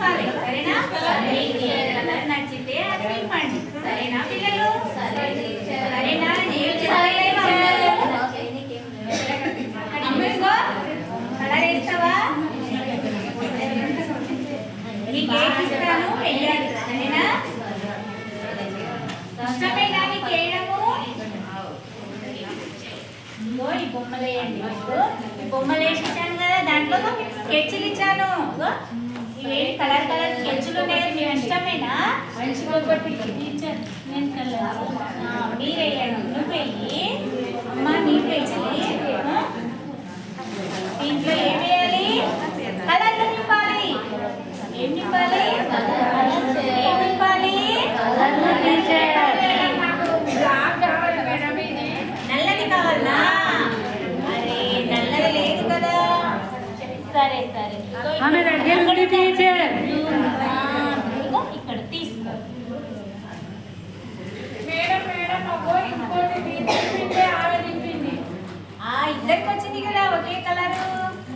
నింపాలి సరేనా మీకు ఏ కలర్ నచ్చితే అది నింపండి సరేనా పిల్లలు సరేనా అమ్మిగో కలర్ వేస్తావా మీకు ఏది ఇస్తాను వెయ్యాలి సరేనా ఇష్టమేనా మీకు వేయడము ఇగో ఈ బొమ్మలు వేయండి ఈ బొమ్మలు వేసిచ్చాను కదా దాంట్లో స్కెచ్లు ఇచ్చాను ఇవి కలర్ కలర్ స్కెచ్లు ఉన్నాయి మీ ఇష్టమేనా మంచిగా మీరు వేయండి నువ్వు వెయ్యి అమ్మ నీళ్ళు వేయాలి దీంట్లో ఏం వేయాలి కలర్లు నింపాలి ఏం నింపాలి ఏం నింపాలి నల్లది కావాలా అరే నల్లది లేదు కదా సరే సరే ఇక్కడ తీసుకో ఇద్దరికి వచ్చింది కదా ఒకే కలర్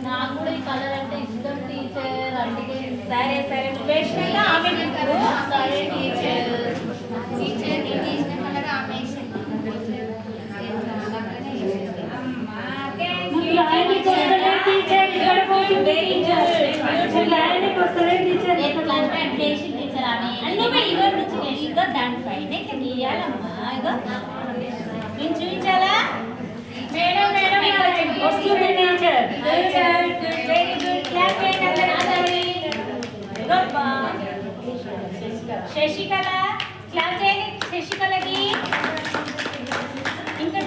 నాకు కూడా ఈ కలర్ అంటే ఇష్టం టీచర్ అందుకే సరే సరే నువ్వు వేసినాక ఆమె నింపు సరే టీచర్ టీచర్ నేను వేసిన కలర్ ఆమె దానిపైన గీయాలమ్మా ఇగో నేను చూపించాలా మేడం మేడం వస్తుంది టీచర్ వెరీ గుడ్ క్లాప్ చేయండి శశికళ క్లాప్ చేయండి శశికళకి ఇంకా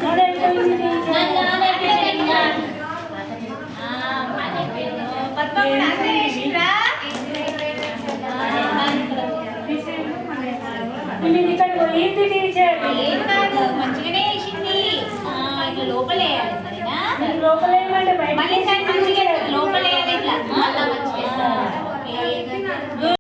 ఏం కాదు మంచిగానే వేసింది ఇట్లా లోపల వేయాలి సరేనా లోపల మంచిగా లోపల వేయాలి ఇట్లా